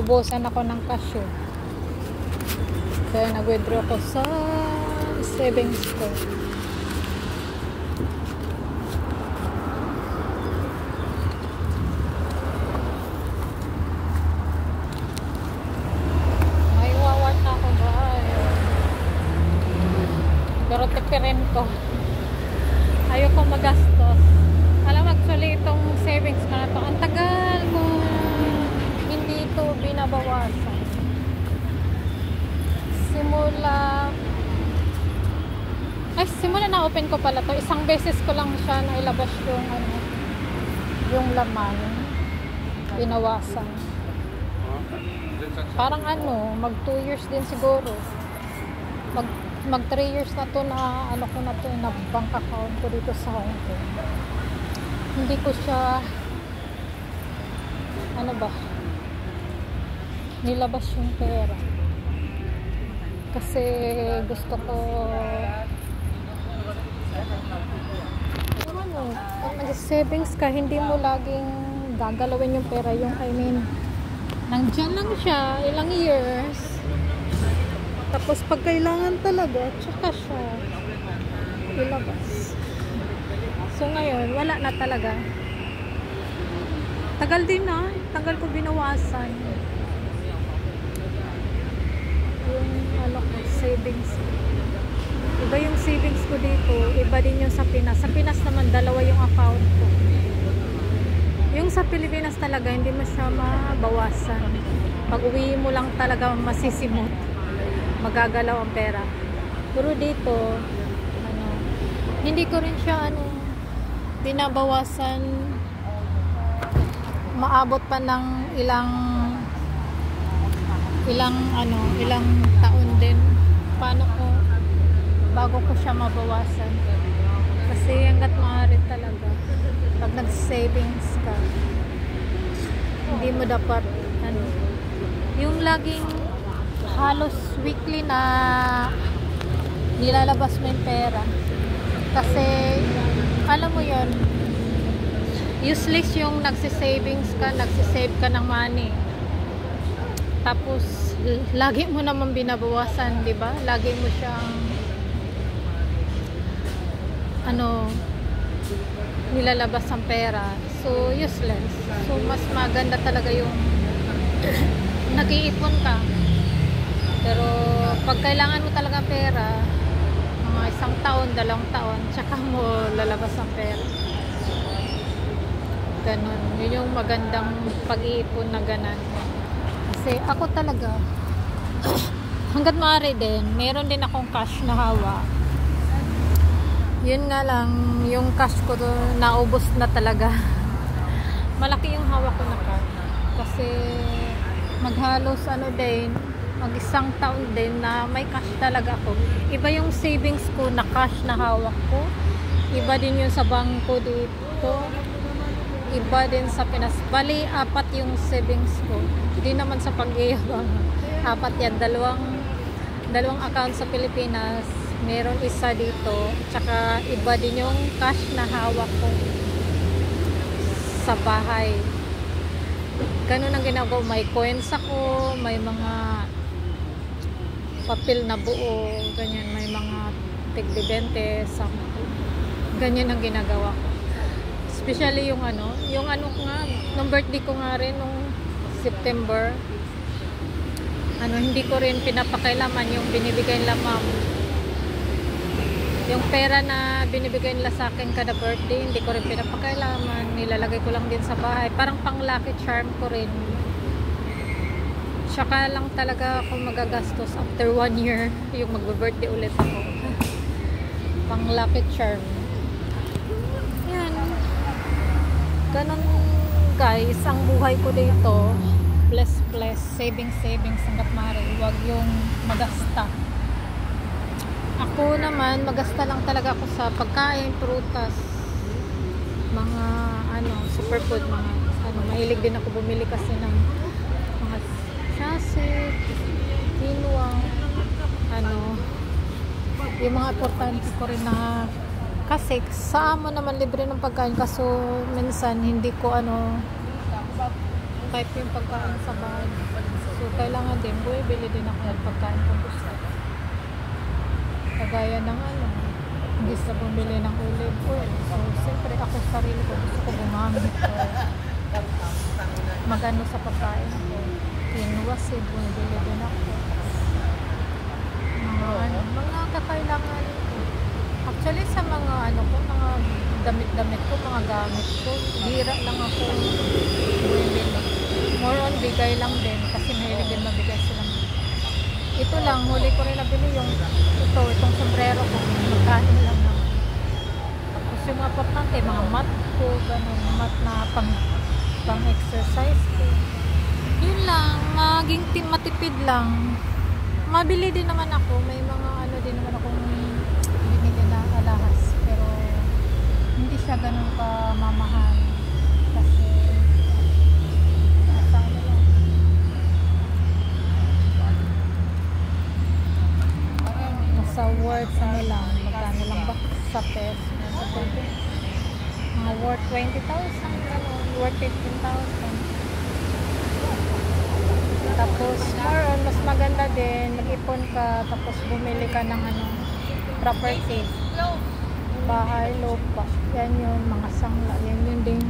naubusan ako ng cashew. Kaya nag-withdraw ko sa savings ko. May wawat na ako ba? Pero tipirin ko. Ayoko magastos. Alam, actually itong savings ko na to, ang tagal ko hindi ito binabawasan. Simula na open ko pala to. Isang beses ko lang siya na ilabas yung laman. Binawasan. Parang mag 2 years din siguro. Mag 3 years na to na na bank account ko dito sa Hong Kong. Hindi ko siya nilabas yung pera. Kasi gusto ko pag nag-savings ka, hindi mo laging gagalawin yung pera, nandyan lang siya ilang years, tapos pag kailangan talaga tsaka siya ilabas. So ngayon wala na talaga, tagal ko binawasan yung savings. Iba yung savings ko dito, iba din yung sa Pinas. Sa Pinas naman, dalawa yung account ko. Yung sa Pilipinas talaga, hindi mo siya mabawasan. Pag uwi mo lang talaga masisimot. Magagalaw ang pera. Pero dito, hindi ko rin siya binabawasan. Maabot pa ng ilang taon din. Paano ko bago ko siya mabawasan, kasi hanggat maaari talaga pag nag-savings ka, hindi mo dapat yung laging halos weekly na nilalabas mo yung pera, kasi alam mo yon, useless yung nagsisavings ka, nagsisave ka ng money, tapos lagi mo naman binabawasan, di ba? Lagi mo siyang nilalabas ang pera. So useless. So mas maganda talaga yung nag-iipon ka. Pero pag kailangan mo talaga pera, mga 1 taon, 2 taon, tsaka mo lalabas ang pera. Ganon. Yun yung magandang pag-iipon na ganan. Kasi ako talaga hanggat maaari din, meron din akong cash na hawak. Yun nga lang, yung cash ko naubos na talaga. Malaki yung hawak ko na cash. Kasi maghalos din, mag 1 taon din na may cash talaga ako. Iba yung savings ko na cash na hawak ko. Iba din yung sa bangko dito. Iba din sa Pinas. Bali, 4 yung savings ko. Hindi naman sa pag-iabang. 4 yan. Dalawang account sa Pilipinas. Meron isa dito. Tsaka iba din yung cash na hawak ko sa bahay. Ganun ang ginagawa. May coins ako. May mga papel na buo. Ganyan. May mga tig-20. Ganyan ang ginagawa ko. Especially yung nung birthday ko nga rin nung September, hindi ko rin pinapakailaman yung binibigay nila ma'am. Yung pera na binibigay nila sa akin kada birthday, hindi ko rin pinapakailaman. Nilalagay ko lang din sa bahay. Parang pang lucky charm ko rin. Tsaka lang talaga ako magagastos after 1 year yung magbe-birthday ulit ako. Pang lucky charm. Yan. Ganon guys, ang buhay ko dito. Bless, savings hanggat maaari. Huwag yung magasta. Ako naman, magasta lang talaga ako sa pagkain, prutas, mga superfood, mahilig din ako bumili kasi ng mga sausage, quinoa, yung mga importante ko rin na, kasi sa amo naman libre ng pagkain, kaso minsan hindi ko type yung pagkain sa bahay. So, kailangan din, bumibili din ako ng pagkain kung gusto. Kagaya ng hindi sa bumili ng olive oil. So, siyempre ako sarili ko, gusto ko gumamit ko. Magano sa pagkain ko. Quinoa seed, bumibili din ako. Mga kakailangan ko. Actually, sa mga mga damit-damit ko, mga gamit ko, bira lang ako bumibili. More on bigay lang din kasi mahilig din mabigay sila. Ito lang, huli ko rin nabili itong sombrero ko, magkano lang naman. Tapos yung mga importante, mga mat ko, ganun, mat na pang exercise ko. Yun lang, maging matipid lang. Mabili din naman ako, may mga din naman akong binili na alahas, pero hindi siya ganun ka mamahal kasi sa worth lang, magkano lang ba sa peso, mga worth 20,000, worth 15,000. Tapos more on, mas maganda din mag-ipon ka, tapos bumili ka ng property, bahay, lupa, yan yun, mga sangla, yan yun din